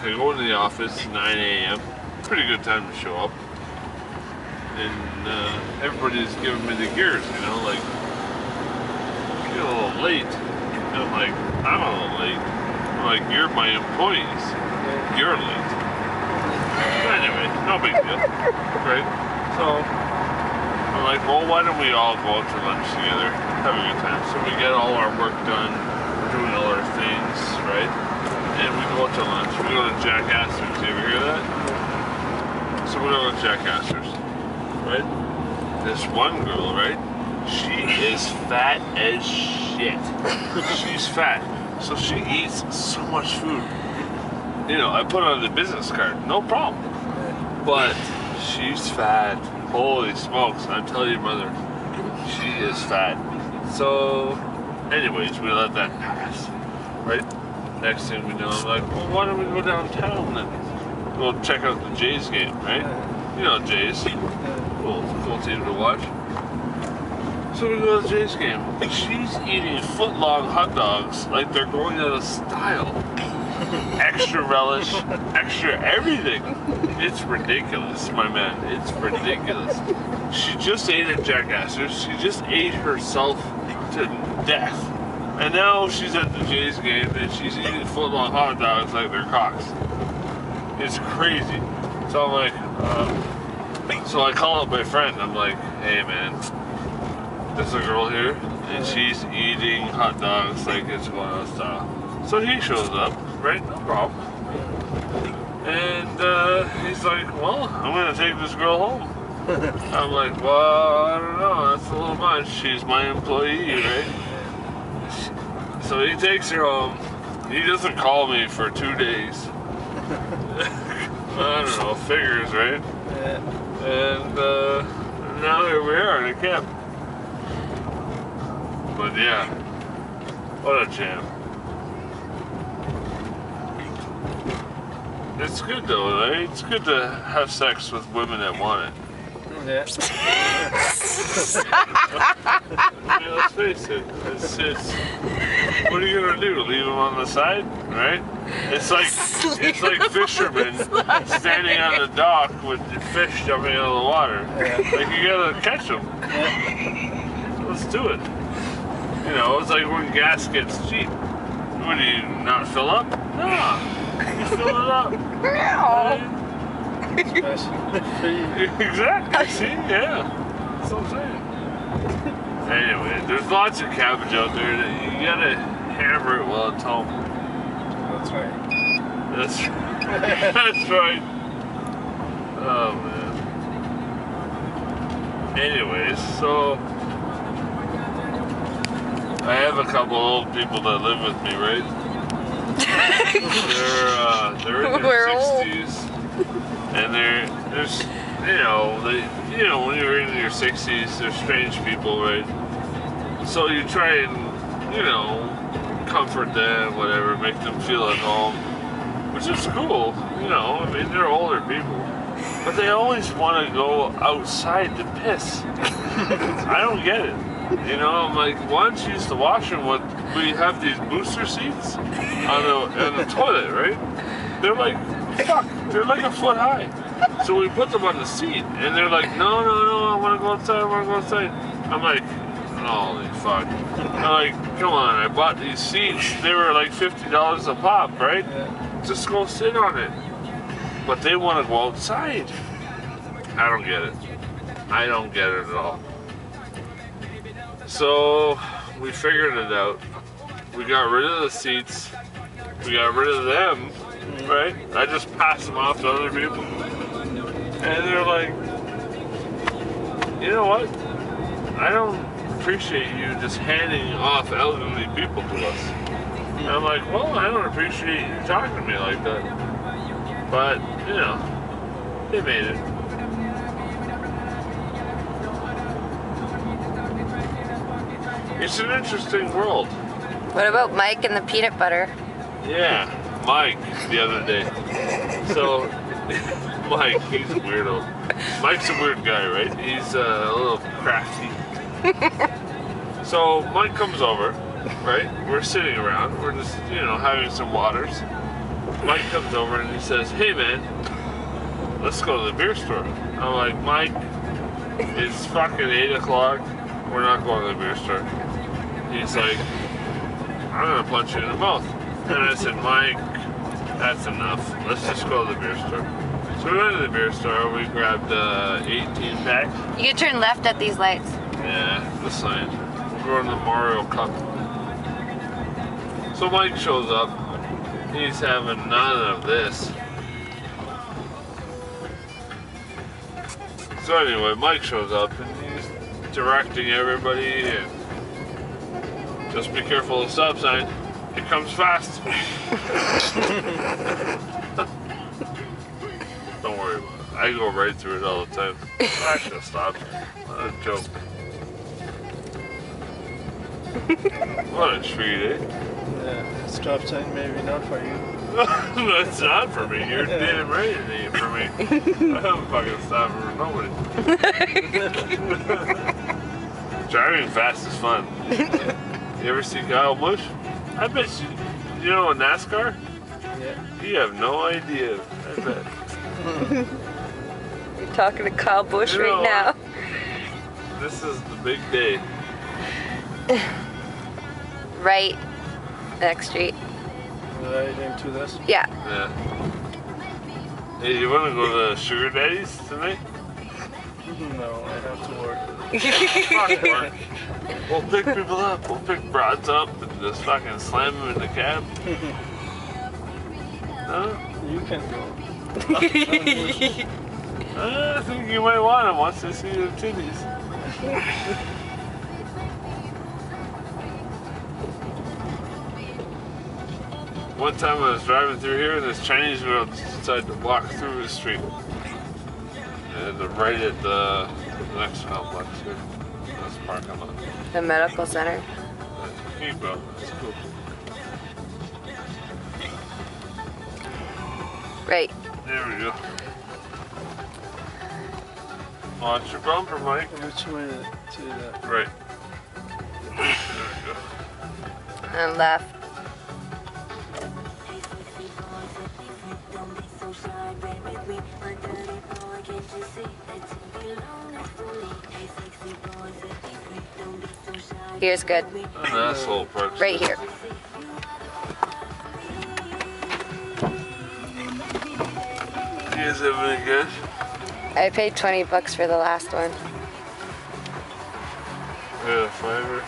I go into the office 9 a.m. Pretty good time to show up. And everybody's giving me the gears, you know, like, you're a little late. And I'm like, I'm a little late. I'm like, you're my employees. You're late. But anyway, no big deal, right? So, I'm like, well, why don't we all go out to lunch together, have a good time. So we get all our work done, we're doing all our things, right? And we go out to lunch. We go to Jack Astor's. You ever hear that? So we go to Jack Astor's, right? This one girl, right? She is fat as shit. She's fat. So she eats so much food. You know, I put on the business card, no problem. But she's fat. Holy smokes, I'm telling you, mother, she is fat. So, anyways, we let that pass, right? Next thing we know, I'm like, well, why don't we go downtown and go check out the Jays game, right? You know Jays. Cool team to watch. So we go to the Jays game. She's eating foot-long hot dogs like they're going out of style. Extra relish, extra everything. It's ridiculous, my man. It's ridiculous. She just ate at Jack Astor's. She just ate herself to death. And now she's at the Jays game and she's eating foot-long hot dogs like they're cocks. It's crazy. So I'm like, so I call up my friend. I'm like, hey man, there's a girl here and she's eating hot dogs like it's going out of style. So he shows up, right? No problem. And he's like, well, I'm gonna take this girl home. I'm like, well, I don't know, that's a little much. She's my employee, right? So he takes her home. He doesn't call me for 2 days. I don't know, figures, right? And now here we are in a camp. But yeah, what a jam. It's good though, right? It's good to have sex with women that want it. Yeah. I mean, let's face it. It's what are you gonna do? Leave them on the side, right? It's like fishermen standing on the dock with the fish jumping out of the water. Like you gotta catch them. Let's do it. You know, it's like when gas gets cheap. What do you not fill up? No, you fill it up. No. Exactly. See, yeah, that's what I'm saying. Anyway, there's lots of cabbage out there that you gotta hammer it while it's home. That's right. That's that's right. Oh man. Anyways, so I have a couple old people that live with me, right? They're in their 60s, and there's when you're in your 60s, they're strange people, right? So you try and comfort them, whatever, make them feel at home, which is cool. I mean, they're older people, but they always want to go outside to piss. I don't get it. I'm like, why don't you use the washroom? We have these booster seats on the toilet, right? They're like, fuck, they're like a foot high. So we put them on the seat, and they're like, no, I want to go outside, I'm like, holy fuck. I'm like, come on, I bought these seats. They were like $50 a pop, right? Just go sit on it. But they want to go outside. I don't get it. I don't get it at all. So we figured it out. We got rid of the seats. We got rid of them, right? I just passed them off to other people. And they're like, you know what? I don't appreciate you just handing off elderly people to us. And I'm like, well, I don't appreciate you talking to me like that. But, they made it. It's an interesting world. What about Mike and the peanut butter? Yeah, Mike the other day. So, Mike, he's a weirdo. Mike's a weird guy, right? He's a little crafty. So Mike comes over, right? We're sitting around. We're just, you know, having some waters. Mike comes over and he says, "Hey, man, let's go to the beer store." I'm like, "Mike, it's fucking 8 o'clock. We're not going to the beer store." He's like, "I'm gonna punch you in the mouth." And I said, "Mike, that's enough. Let's just go to the beer store." So we went to the beer store. We grabbed 18 pack. You can turn left at these lights. Yeah, the sign. We're going to the Mario Cup. So Mike shows up. He's having none of this. So anyway, Mike shows up and he's directing everybody and just be careful of the stop sign. It comes fast. Don't worry about it. I go right through it all the time. I should have stopped. What a joke. What a treat, eh? Yeah, stop sign maybe not for you. No, it's not for me. You're damn right it ain't for me. I don't fucking stop for nobody. Driving fast is fun. You ever see Kyle Busch? I bet you know a NASCAR? Yeah. You have no idea. I bet. You're talking to Kyle Busch You know, right now. This is the big day. Right. Next street. Right into this. Yeah. Yeah. Hey, you want to go to Sugar Daddy's tonight? No, I have to work. Fuck work. We'll pick people up. We'll pick broads up and just fucking slam them in the cab. Huh? You can go. I think you might want them once they see your titties. One time I was driving through here and this Chinese girl decided to walk through the street. And right at the next complex here. That's parking lot. The medical center. Hey bro, that's cool. Right. There we go. Watch your bumper, Mike. Which way to that? Right. There we go. And left. Here's good. An asshole parks. Right here. You guys have any good? I paid $20 for the last one. Yeah, $5.